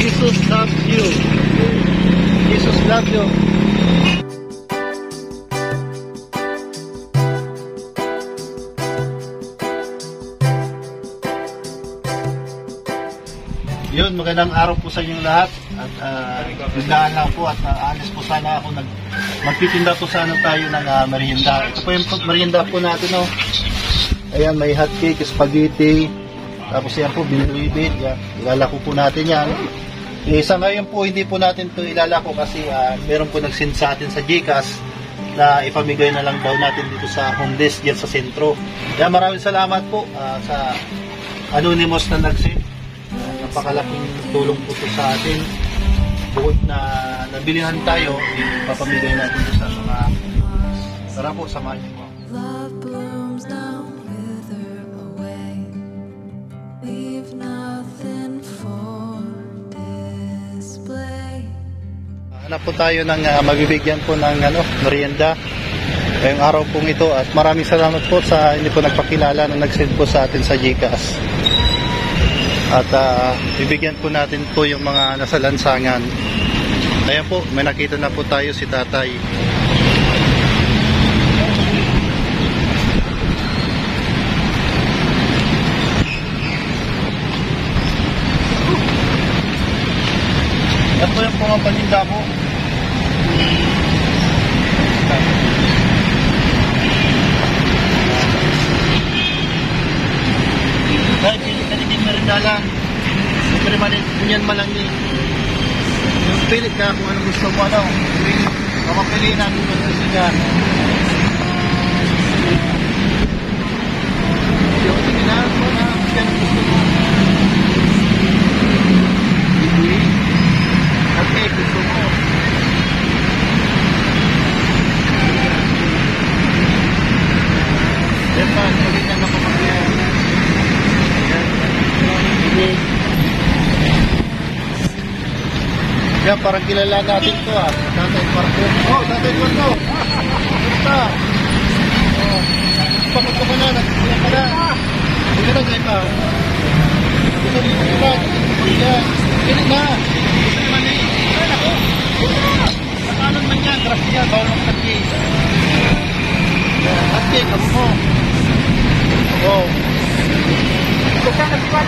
Jesus loves you. Jesus loves you. Yun, magandang araw po sa inyong lahat. At biglaan lang po at alis po sana ako. Magtitinda po sana tayo ng merienda. Ito po yung merienda po natin. Oh. Ayan, may hot cake, spaghetti. Tapos yan po, binilibid. Yan, ilalako po natin yan. Sa ngayon po, hindi po natin ito ilalako kasi meron po nag-send sa atin sa GCash na ipamigay na lang daw natin dito sa homeless dyan sa sentro. Yan, maraming salamat po sa anonymous na nag-send. Napakalaking tulong po ito sa atin. Bukod na nabilihan tayo, ipapamigay natin ito sa mga tara po, samahan niyo po. Love blooms now, wither away. Leave nothing for display. Hanap po tayo ng mabibigyan po ng merienda ngayong araw pong ito at maraming salamat po sa hindi po nagpakilala na nag-send po sa atin sa GCash. At bibigyan po natin po yung mga nasa lansangan. Ayan po, may nakita na po tayo si tatay. Yan po yung mga paninda po. Dahil pili ka naging merinda lang. Siyempre manyan malangin. Yung pili ka kung ano gusto mo mamapili natin kung ano siya. Yung tingnan mo na kung gusto mo. Okay, gusto mo. Yan pa, hindi niya makapagyan. Yan, parang kilala natin ito Tatay Parko. Oh, Tatay Parko. Basta. Oh, pakot ka na, nagsilang ka na. Hindi na ngayon pa. Gusto mo yung ilan. Hindi na. Gusto naman eh. Ay, ako. Nakalan man yan. Grasya yan. Bawal ng tatke. Tatke, kamo mo. Oh. Ito ka nagsipan.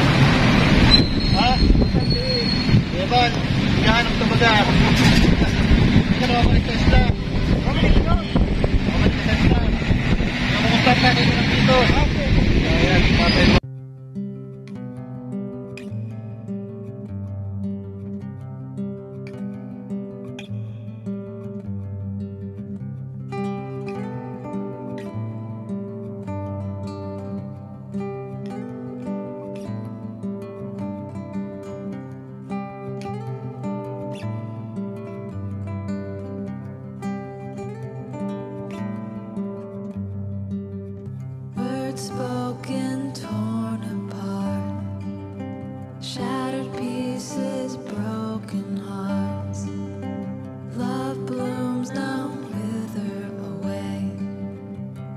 Ha? Evan, hinahanap ka baga. Hindi ka naman mag-testa. Mag-testa. Namunta ka kayo lang dito. Ayan, patay mo. Spoken, torn apart, shattered pieces, broken hearts. Love blooms now, wither away.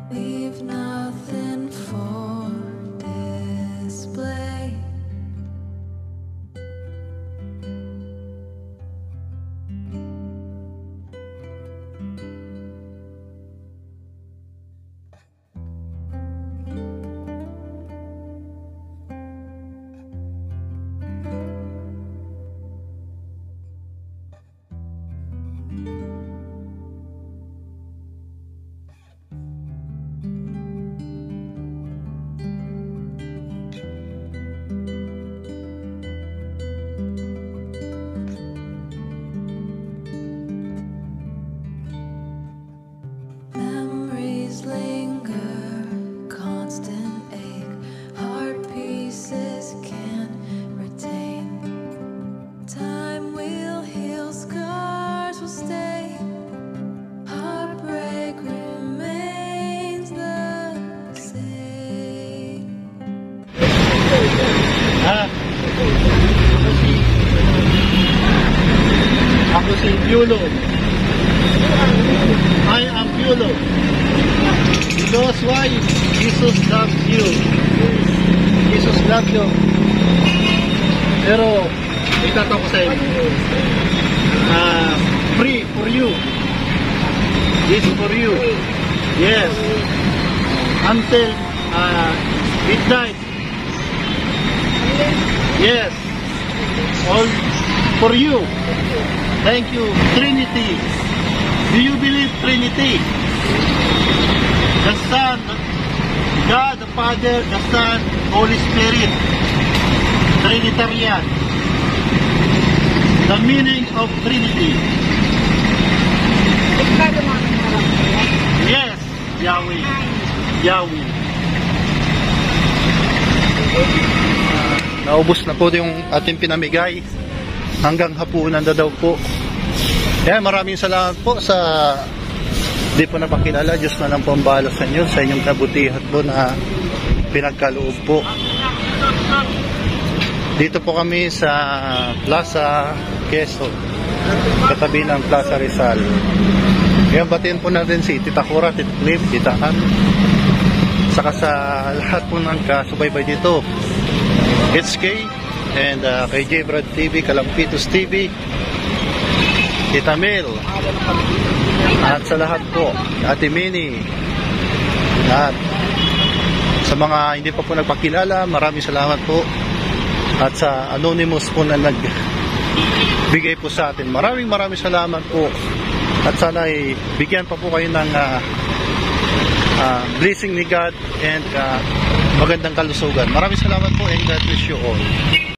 Leave nothing for display. Ako si Piolo. I am Piolo. Because why? Jesus loves you. Jesus loves you. Pero itato ko sa inyo. Free for you. This for you. Yes. Until midnight. Yes. All for you. Thank you. Trinity. Do you believe Trinity? The Son, God, the Father, the Son, Holy Spirit. Trinitarian. The meaning of Trinity. Yes, Yahweh. Yahweh. Naubos na po yung ating pinamigay. Hanggang hapunan na daw po. Maraming salamat po sa di po napakilala. Diyos na lang po ang bahala sa inyo, sa inyong kabutihan po na pinagkaloob po. Dito po kami sa Plaza Quezon, katabi ng Plaza Rizal. Kaya batiin po natin si Tita Cora, Tita Clip, Tita Ann, saka sa lahat po ng kasubaybay dito, HK, and kay J. Brad TV, Kalampitos TV, Tita Mel, at sa lahat po, Ate Minnie, at sa mga hindi pa po nagpakilala, maraming salamat po. At sa Anonymous po na nagbigay po sa atin, maraming salamat po. At sana ay bigyan pa po kayo ng blessing ni God and magandang kalusugan. Maraming salamat po and God bless you all.